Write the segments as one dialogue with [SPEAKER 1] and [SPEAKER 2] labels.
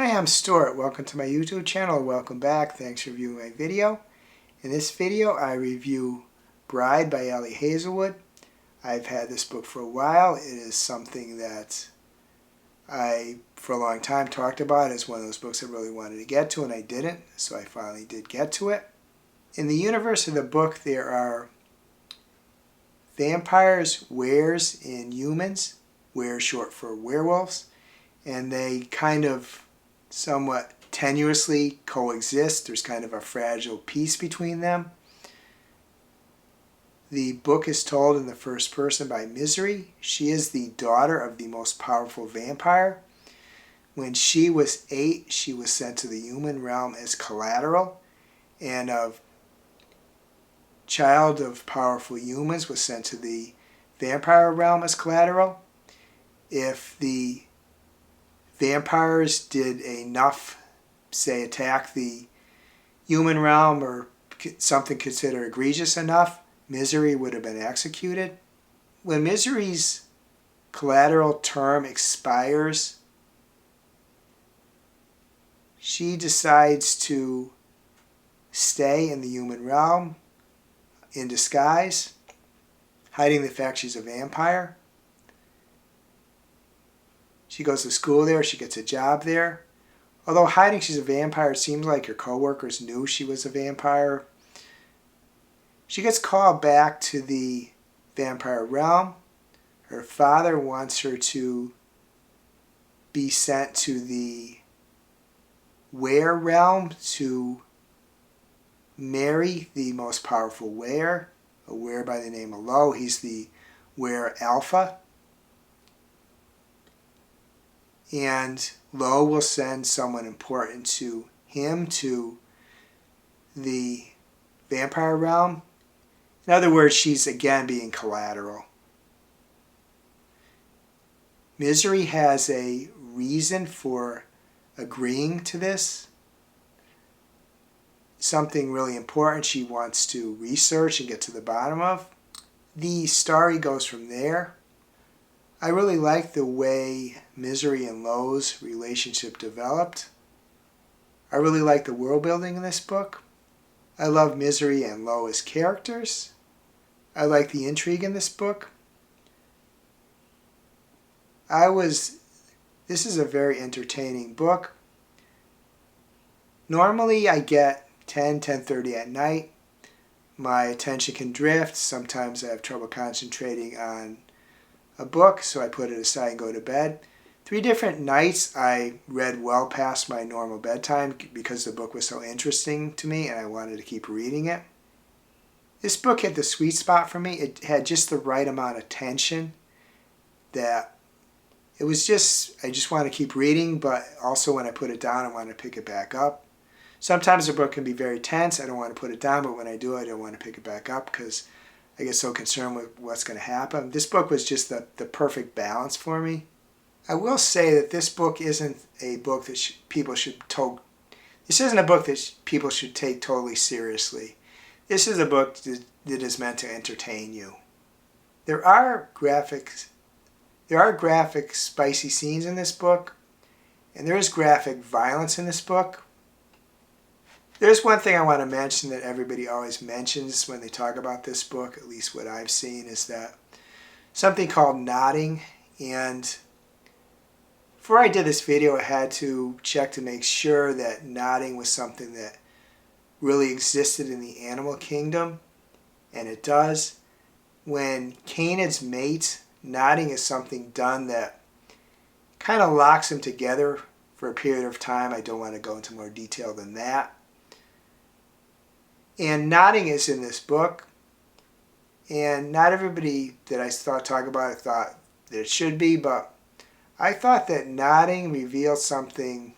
[SPEAKER 1] Hi, I'm Stuart. Welcome to my YouTube channel. Welcome back. Thanks for viewing my video. In this video, I review Bride by Ali Hazelwood. I've had this book for a while. It is something that I, for a long time, talked about as one of those books I really wanted to get to, and I didn't, so I finally did get to it. In the universe of the book, there are vampires, weres, and humans. Weres short for werewolves, and they kind of somewhat tenuously coexist. There's kind of a fragile peace between them. The book is told in the first person by Misery. She is the daughter of the most powerful vampire. When she was 8, she was sent to the human realm as collateral, and a child of powerful humans was sent to the vampire realm as collateral. If the vampires did enough, say, attack the human realm or something considered egregious enough, Misery would have been executed. When Misery's collateral term expires, she decides to stay in the human realm in disguise, hiding the fact she's a vampire. She goes to school there, she gets a job there. Although hiding she's a vampire, it seems like her coworkers knew she was a vampire. She gets called back to the vampire realm. Her father wants her to be sent to the were realm to marry the most powerful were, a were by the name of Lo. He's the were alpha. And Lo will send someone important to him to the vampire realm. In other words, she's again being collateral. Misery has a reason for agreeing to this. Something really important she wants to research and get to the bottom of. The story goes from there. I really like the way Misery and Lo's relationship developed. I really like the world building in this book. I love Misery and Lo as characters. I like the intrigue in this book. This is a very entertaining book. Normally I get 10:30 at night. My attention can drift. Sometimes I have trouble concentrating on a book, so I put it aside and go to bed. 3 different nights I read well past my normal bedtime because the book was so interesting to me and I wanted to keep reading it. This book hit the sweet spot for me. It had just the right amount of tension that it was I just want to keep reading, but also when I put it down, I want to pick it back up. Sometimes the book can be very tense. I don't want to put it down, but when I do, I don't want to pick it back up because I get so concerned with what's going to happen. This book was just the perfect balance for me. I will say that this book isn't a book that people should This isn't a book that people should take totally seriously. This is a book that is meant to entertain you. There are graphic, spicy scenes in this book, and there is graphic violence in this book. There's one thing I want to mention that everybody always mentions when they talk about this book, at least what I've seen, is that something called nodding. And before I did this video, I had to check to make sure that nodding was something that really existed in the animal kingdom, and it does. When canids mate, nodding is something done that kind of locks them together for a period of time. I don't want to go into more detail than that. And nodding is in this book, and not everybody that I talk about it thought that it should be, but I thought that nodding revealed something.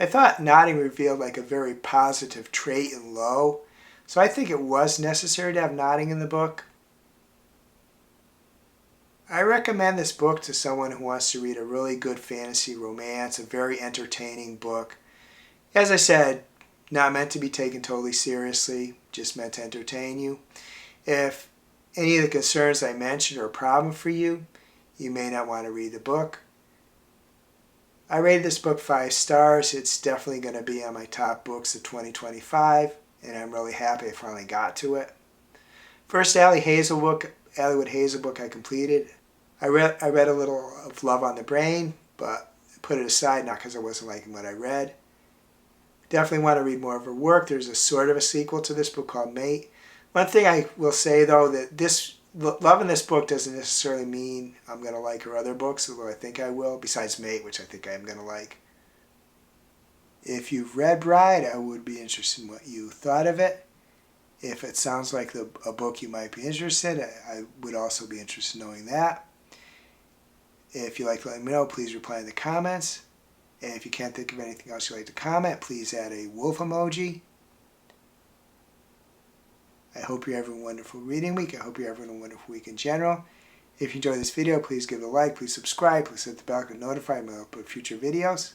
[SPEAKER 1] I thought nodding revealed like a very positive trait in Lo, so I think it was necessary to have nodding in the book. I recommend this book to someone who wants to read a really good fantasy romance, a very entertaining book. As I said, not meant to be taken totally seriously, just meant to entertain you. If any of the concerns I mentioned are a problem for you, you may not want to read the book. I rated this book 5 stars. It's definitely going to be on my top books of 2025, and I'm really happy I finally got to it. First Ali Hazelwood book I completed. I read a little of Love on the Brain, but put it aside, not because I wasn't liking what I read. Definitely want to read more of her work. There's a sort of a sequel to this book called Mate. One thing I will say, though, that loving this book doesn't necessarily mean I'm going to like her other books, although I think I will, besides Mate, which I think I am going to like. If you've read Bride, I would be interested in what you thought of it. If it sounds like a book you might be interested in, I would also be interested in knowing that. If you'd like to let me know, please reply in the comments. And if you can't think of anything else you'd like to comment, please add a wolf emoji. I hope you're having a wonderful reading week. I hope you're having a wonderful week in general. If you enjoyed this video, please give it a like, please subscribe, please hit the bell to notify me when I upload future videos.